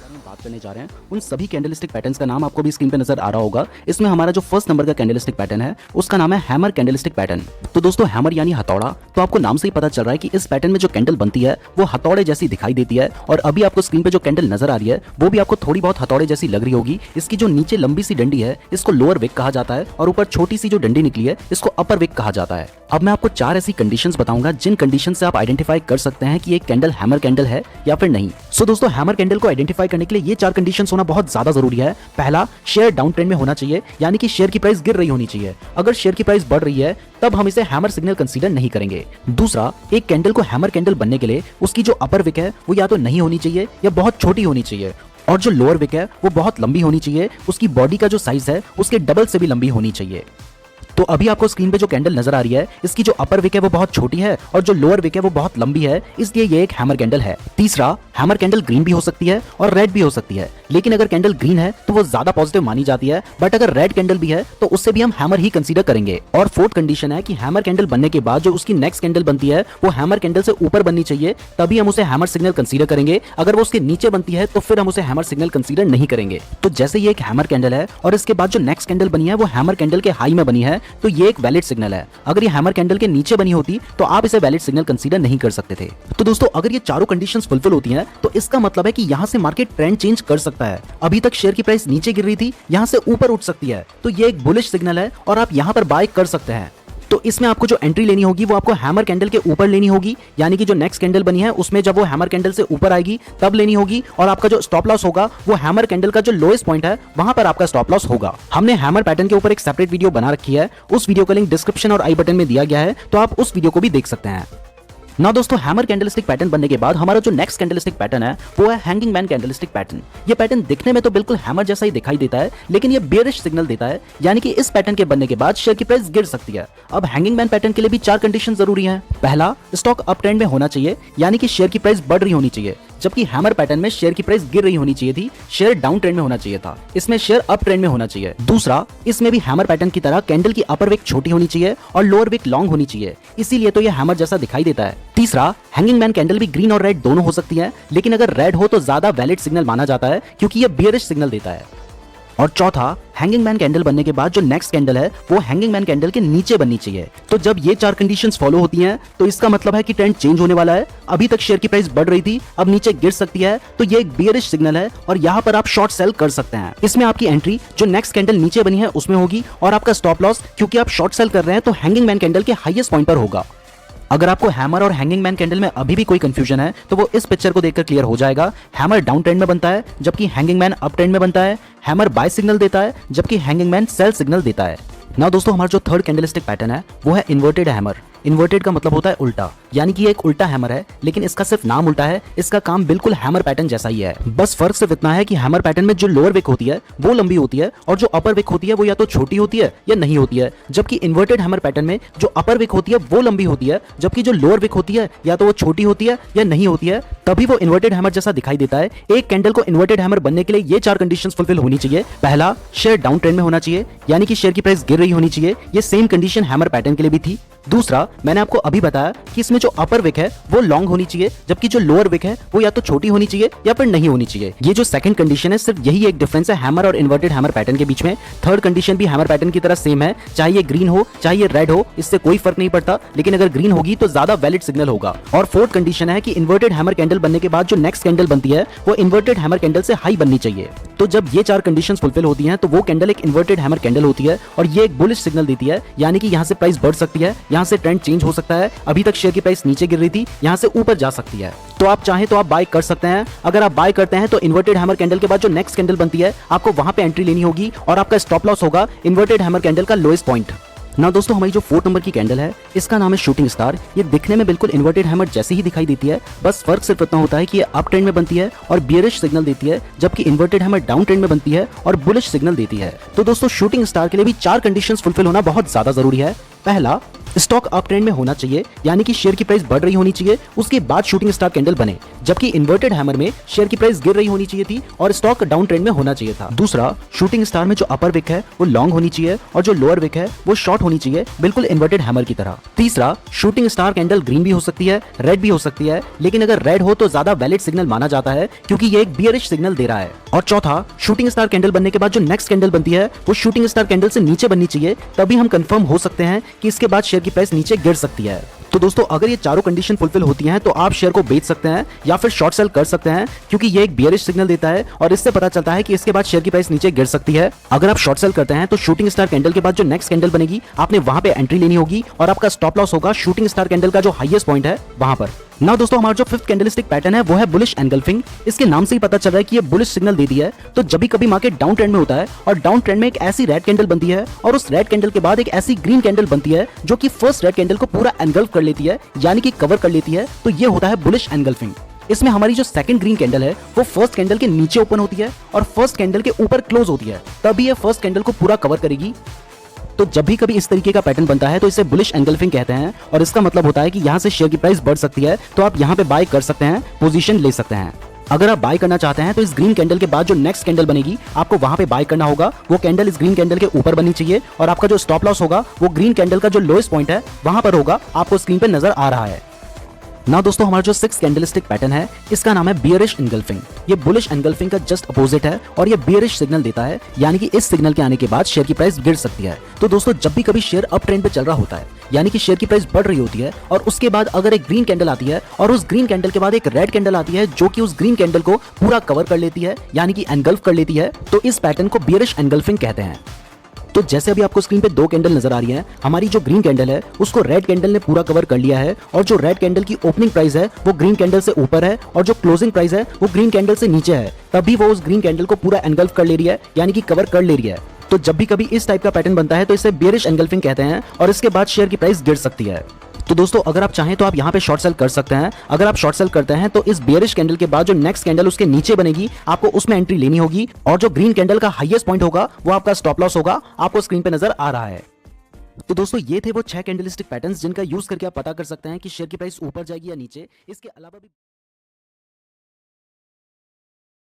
बारे में बात करने जा रहे हैं उन सभी कैंडलस्टिक पैटर्न्स का नाम आपको भी स्क्रीन पे नजर आ रहा होगा। इसमें हमारा जो फर्स्ट नंबर का कैंडलस्टिक पैटर्न है उसका नाम है हैमर कैंडलस्टिक पैटर्न। तो दोस्तों हैमर यानी हथौड़ा, तो आपको नाम से ही पता चल रहा है कि इस पैटर्न में जो कैंडल बनती है वो हथौड़े जैसी दिखाई देती है। और अभी आपको स्क्रीन पे जो कैंडल नजर आ रही है वो भी आपको थोड़ी बहुत हथौड़े जैसी लग रही होगी। इसकी जो नीचे लंबी सी डंडी है इसको लोअर विक कहा जाता है और ऊपर छोटी सी जो डंडी निकली है इसको अपर विक कहा जाता है। अब मैं आपको 4 ऐसी कंडीशंस बताऊंगा जिन कंडीशन से आप आइडेंटिफाई कर सकते हैं कि एक कैंडल हैमर कैंडल है या फिर नहीं। सो दोस्तों हैमर कैंडल को आइडेंटिफाई करने के लिए ये 4 कंडीशंस होना बहुत ज्यादा जरूरी है। पहला, शेयर डाउन ट्रेंड में होना चाहिए, यानी कि शेयर की प्राइस गिर रही होनी चाहिए। अगर शेयर की प्राइस बढ़ रही है तब हम इसे हैमर सिग्नल कंसीडर नहीं करेंगे। दूसरा, एक कैंडल को हैमर कैंडल बनने के लिए उसकी जो अपर विक है वो या तो नहीं होनी चाहिए या बहुत छोटी होनी चाहिए, और जो लोअर विक है वो बहुत लंबी होनी चाहिए। उसकी बॉडी का जो साइज है उसके डबल से भी लंबी होनी चाहिए। तो अभी आपको स्क्रीन पे जो कैंडल नजर आ रही है इसकी जो अपर विक है वो बहुत छोटी है और जो लोअर विक है वो बहुत लंबी है, इसलिए ये एक हैमर कैंडल है। तीसरा, हैमर कैंडल ग्रीन भी हो सकती है और रेड भी हो सकती है, लेकिन अगर कैंडल ग्रीन है तो वो ज्यादा पॉजिटिव मानी जाती है, बट अगर रेड कैंडल भी है तो उससे भी हम हैमर ही कंसीडर करेंगे। और फोर्थ कंडीशन है कि हैमर कैंडल बनने के बाद जो उसकी नेक्स्ट कैंडल बनती है वो हैमर कैंडल से ऊपर बननी चाहिए, तभी हम उसे हैमर सिग्नल कंसीडर करेंगे। अगर वो उसके नीचे बनती है तो फिर हम उसे हैमर सिग्नल कंसीडर नहीं करेंगे। तो जैसे ये एक हैमर कैंडल है और इसके बाद जो नेक्स्ट कैंडल बनी है वो हैमर कैंडल के हाई में बनी है, तो ये एक वैलिड सिग्नल है। अगर ये हैमर कैंडल के नीचे बनी होती तो आप इसे वैलिड सिग्नल कंसीडर नहीं कर सकते थे। तो दोस्तों अगर ये चारों कंडीशंस फुलफिल होती हैं तो इसका मतलब है कि यहाँ से मार्केट ट्रेंड चेंज कर सकता है। अभी तक शेयर की प्राइस नीचे गिर रही थी, यहाँ से ऊपर उठ सकती है, तो ये एक बुलिश सिग्नल है और आप यहाँ पर बाय कर सकते हैं। तो इसमें आपको जो एंट्री लेनी होगी वो आपको हैमर कैंडल के ऊपर लेनी होगी, यानी कि जो नेक्स्ट कैंडल बनी है उसमें जब वो हैमर कैंडल से ऊपर आएगी तब लेनी होगी, और आपका जो स्टॉप लॉस होगा वो हैमर कैंडल का जो लोएस्ट पॉइंट है वहां पर आपका स्टॉप लॉस होगा। हमने हैमर पैटर्न के ऊपर एक सेपरेट वीडियो बना रखी है, उस वीडियो का लिंक डिस्क्रिप्शन और आई बटन में दिया गया है, तो आप उस वीडियो को भी देख सकते हैं। ना दोस्तों हैमर कैंडलस्टिक पैटर्न बनने के बाद हमारा जो नेक्स्ट कैंडलस्टिक पैटर्न है वो है हैंगिंग मैन कैंडलस्टिक पैटर्न। ये पैटर्न दिखने में तो बिल्कुल हैमर जैसा ही दिखाई देता है, लेकिन ये बेयरिश सिग्नल देता है, यानी कि इस पैटर्न के बनने के बाद शेयर की प्राइस गिर सकती है। अब हैंगिंग मैन पैटर्न के लिए भी 4 कंडीशन जरूरी हैं। पहला, स्टॉक अप ट्रेंड में होना चाहिए, यानी कि शेयर की प्राइस बढ़ रही होनी चाहिए, जबकि हैमर पैटर्न में शेयर की प्राइस गिर रही होनी चाहिए थी, शेयर डाउन ट्रेंड में होना चाहिए था, इसमें शेयर अप ट्रेंड में होना चाहिए। दूसरा, इसमें भी हैमर पैटर्न की तरह कैंडल की अपर विक छोटी होनी चाहिए और लोअर विक लॉन्ग होनी चाहिए, इसीलिए तो यह हैमर जैसा दिखाई देता है। तीसरा, हैंगिंग मैन कैंडल भी ग्रीन और रेड दोनों हो सकती है, लेकिन अगर रेड हो तो ज्यादा वैलिड सिग्नल माना जाता है क्योंकि यह बियरिश सिग्नल देता है। और चौथा, हैंगिंग मैन कैंडल बनने के बाद जो नेक्स्ट कैंडल है वो हैंगिंग मैन कैंडल के नीचे बननी चाहिए। तो जब ये 4 कंडीशंस फॉलो होती हैं तो इसका मतलब है कि ट्रेंड चेंज होने वाला है। अभी तक शेयर की प्राइस बढ़ रही थी, अब नीचे गिर सकती है, तो ये एक बियरिश सिग्नल है और यहाँ पर आप शॉर्ट सेल कर सकते हैं। इसमें आपकी एंट्री जो नेक्स्ट कैंडल नीचे बनी है उसमें होगी, और आपका स्टॉप लॉस क्योंकि आप शॉर्ट सेल कर रहे हैं तो हैंगिंग मैन कैंडल के हाईएस्ट पॉइंट पर होगा। अगर आपको हैमर और हैंगिंग मैन कैंडल में अभी भी कोई कंफ्यूजन है तो वो इस पिक्चर को देखकर क्लियर हो जाएगा। हैमर डाउन ट्रेंड में बनता है जबकि हैंगिंग मैन अप ट्रेंड में बनता है। हैमर बाय सिग्नल देता है जबकि हैंगिंग मैन सेल सिग्नल देता है। ना दोस्तों हमारा जो थर्ड कैंडलस्टिक पैटर्न है वो है इन्वर्टेड हैमर। इन्वर्टेड का मतलब होता है उल्टा, यानी कि ये एक उल्टा हैमर है, लेकिन इसका सिर्फ नाम उल्टा है, इसका काम बिल्कुल हैमर पैटर्न जैसा ही है। बस फर्क सिर्फ इतना है कि हैमर पैटर्न में जो लोअर विक होती है वो लंबी होती है और जो अपर विक होती है वो या तो छोटी होती है या नहीं होती है, जबकि इन्वर्टेड हैमर पैटर्न में जो अपर विक होती है वो लंबी होती है, जबकि जो लोअर विक होती है या तो वो छोटी होती है या नहीं होती है, तभी वो इन्वर्टेड हैमर जैसा दिखाई देता है। एक कैंडल को इन्वर्टेड हैमर बनने के लिए ये 4 कंडीशंस फुलफिल होनी चाहिए। पहला, शेयर डाउन ट्रेंड में होना चाहिए, यानी कि शेयर की प्राइस गिर रही होनी चाहिए, ये सेम कंडीशन हैमर पैटर्न के लिए भी थी। दूसरा, मैंने आपको अभी बताया कि इसमें जो अपर विक है वो लॉन्ग होनी चाहिए, जबकि जो लोअर विक है वो या तो छोटी होनी चाहिए या फिर नहीं होनी चाहिए। ये जो सेकंड कंडीशन है सिर्फ यही एक डिफरेंस है हैमर और इन्वर्टेड हैमर पैटर्न के बीच में। थर्ड कंडीशन भी हैमर पैटर्न की तरह सेम है, चाहे ये ग्रीन हो चाहे ये रेड हो, इससे कोई फर्क नहीं पड़ता, लेकिन अगर ग्रीन होगी तो ज्यादा वैलिड सिग्नल होगा। और फोर्थ कंडीशन है कि इन्वर्टेड हैमर कैंडल बनने के बाद जो नेक्स्ट कैंडल बनती है वो इन्वर्टेड हैमर कैंडल से हाई बननी चाहिए। तो जब ये 4 कंडीशंस फुलफिल होती हैं तो वो कैंडल एक इन्वर्टेड हैमर कैंडल होती है और ये एक बुलिश सिग्नल देती है, यानी कि यहाँ से प्राइस बढ़ सकती है, यहाँ से ट्रेंड चेंज हो सकता है। अभी तक शेयर की प्राइस नीचे गिर रही थी, यहाँ से ऊपर जा सकती है, तो आप चाहें तो आप बाय कर सकते हैं। अगर आप बाय करते हैं तो इन्वर्टेड हैमर कैंडल के बाद जो नेक्स्ट कैंडल बनती है आपको वहां पे एंट्री लेनी होगी और आपका स्टॉप लॉस होगा इन्वर्टेड हैमर कैंडल का लोएस्ट पॉइंट। ना दोस्तों हमारी जो 4 नंबर की कैंडल है इसका नाम है शूटिंग स्टार। ये दिखने में बिल्कुल इन्वर्टेड हैमर जैसी ही दिखाई देती है, बस फर्क सिर्फ इतना होता है कि ये अप ट्रेंड में बनती है और बियरिश सिग्नल देती है, जबकि इन्वर्टेड हैमर डाउन ट्रेंड में बनती है और बुलिश सिग्नल देती है। तो दोस्तों शूटिंग स्टार के लिए भी 4 कंडीशंस फुलफिल होना बहुत ज्यादा जरूरी है। पहला, स्टॉक अप ट्रेंड में होना चाहिए, यानी कि शेयर की प्राइस बढ़ रही होनी चाहिए, उसके बाद शूटिंग स्टार कैंडल बने। जबकि इन्वर्टेड हैमर में शेयर की प्राइस गिर रही होनी चाहिए थी और स्टॉक डाउन ट्रेंड में होना चाहिए था। दूसरा, शूटिंग स्टार में जो अपर विक है वो लॉन्ग होनी चाहिए और जो लोअर विक है वो शॉर्ट होनी चाहिए, बिल्कुल इन्वर्टेड हैमर की तरह। तीसरा, शूटिंग स्टार कैंडल ग्रीन भी हो सकती है, रेड भी हो सकती है, लेकिन अगर रेड हो तो ज्यादा वैलिड सिग्नल माना जाता है क्योंकि ये एक बियरिश सिग्नल दे रहा है। और चौथा, शूटिंग स्टार कैंडल बनने के बाद जो नेक्स्ट कैंडल बनती है वो शूटिंग स्टार कैंडल से नीचे बननी चाहिए, तभी हम कंफर्म हो सकते हैं कि इसके बाद शेयर की प्राइस नीचे गिर सकती है। तो दोस्तों, अगर ये चारों कंडीशन फुलफिल होती हैं तो आप शेयर को बेच सकते हैं या फिर शॉर्ट सेल कर सकते हैं, क्योंकि ये एक बियरिश सिग्नल देता है और इससे पता चलता है कि इसके बाद शेयर की प्राइस नीचे गिर सकती है। अगर आप शॉर्ट सेल करते हैं तो शूटिंग स्टार कैंडल के बाद जो नेक्स्ट कैंडल बनेगी आपने वहां पे एंट्री लेनी होगी और आपका स्टॉप लॉस होगा शूटिंग स्टार कैंडल का जो हाईएस्ट पॉइंट है वहां पर। ना दोस्तों, हमारा जो फिफ्थ कैंडलस्टिक पैटर्न है वो है बुलिश एनगल्फिंग। इसके नाम से ही पता चल रहा है कि ये बुलिश सिग्नल दे दिया है। तो जब भी कभी मार्केट डाउन ट्रेंड में होता है और डाउन ट्रेंड में एक ऐसी रेड कैंडल बनती है और उस रेड कैंडल के बाद एक ऐसी ग्रीन कैंडल बनती है जो कि फर्स्ट रेड कैंडल को पूरा एनगल्फ कर लेती है, यानी कि कवर कर लेती है, तो ये होता है बुलिश एनगल्फिंग। इसमें हमारी जो सेकंड ग्रीन कैंडल है वो फर्स्ट कैंडल के नीचे ओपन होती है और फर्स्ट कैंडल के ऊपर क्लोज होती है, तभी ये फर्स्ट कैंडल को पूरा कवर करेगी। तो जब भी कभी इस तरीके का पैटर्न बनता है तो इसे बुलिश एनगल्फिंग कहते हैं और इसका मतलब होता है कि यहाँ से शेयर की प्राइस बढ़ सकती है, तो आप यहाँ पे बाय कर सकते हैं, पोजीशन ले सकते हैं। अगर आप बाय करना चाहते हैं तो इस ग्रीन कैंडल के बाद जो नेक्स्ट कैंडल बनेगी आपको वहां पे बाय करना होगा। वो कैंडल इस ग्रीन कैंडल के ऊपर बननी चाहिए और आपका जो स्टॉप लॉस होगा वो ग्रीन कैंडल का जो लोएस्ट पॉइंट है वहां पर होगा, आपको स्क्रीन पे नजर आ रहा है ना। दोस्तों, हमारा जो सिक्स कैंडलस्टिक पैटर्न है इसका नाम है बियरिश एनगल्फिंग। ये बुलिश एनगल्फिंग का जस्ट अपोजिट है और ये बियरिश सिग्नल देता है, यानी कि इस सिग्नल के आने के बाद शेयर की प्राइस गिर सकती है। तो दोस्तों, जब भी कभी शेयर अप ट्रेंड पे चल रहा होता है, यानी कि शेयर की प्राइस बढ़ रही होती है और उसके बाद अगर एक ग्रीन कैंडल आती है और उस ग्रीन कैंडल के बाद एक रेड कैंडल आती है जो कि उस ग्रीन कैंडल को पूरा कवर कर लेती है, यानी कि एनगल्फ कर लेती है, तो इस पैटर्न को बियरिश एनगल्फिंग कहते हैं। तो जैसे अभी आपको स्क्रीन पे दो कैंडल नजर आ रही है, हमारी जो ग्रीन कैंडल है उसको रेड कैंडल ने पूरा कवर कर लिया है और जो रेड कैंडल की ओपनिंग प्राइस है वो ग्रीन कैंडल से ऊपर है और जो क्लोजिंग प्राइस है वो ग्रीन कैंडल से नीचे है, तभी वो उस ग्रीन कैंडल को पूरा एनगल्फ कर ले रही है, यानी कि कवर कर ले रही है। तो जब भी कभी इस टाइप का पैटर्न बनता है तो इसे बियरिश एनगल्फिंग कहते हैं और इसके बाद शेयर की प्राइस गिर सकती है। तो दोस्तों, अगर आप चाहें तो आप यहाँ पे शॉर्ट सेल कर सकते हैं। अगर आप शॉर्ट सेल करते हैं तो इस बियरिश कैंडल के बाद जो नेक्स्ट कैंडल उसके नीचे बनेगी आपको उसमें एंट्री लेनी होगी और जो ग्रीन कैंडल का हाईएस्ट पॉइंट होगा वो आपका स्टॉप लॉस होगा, आपको स्क्रीन पे नजर आ रहा है। तो दोस्तों, ये थे वो 6 कैंडलस्टिक पैटर्न्स जिनका यूज करके आप पता कर सकते हैं कि शेयर की प्राइस ऊपर जाएगी या नीचे। इसके अलावा भी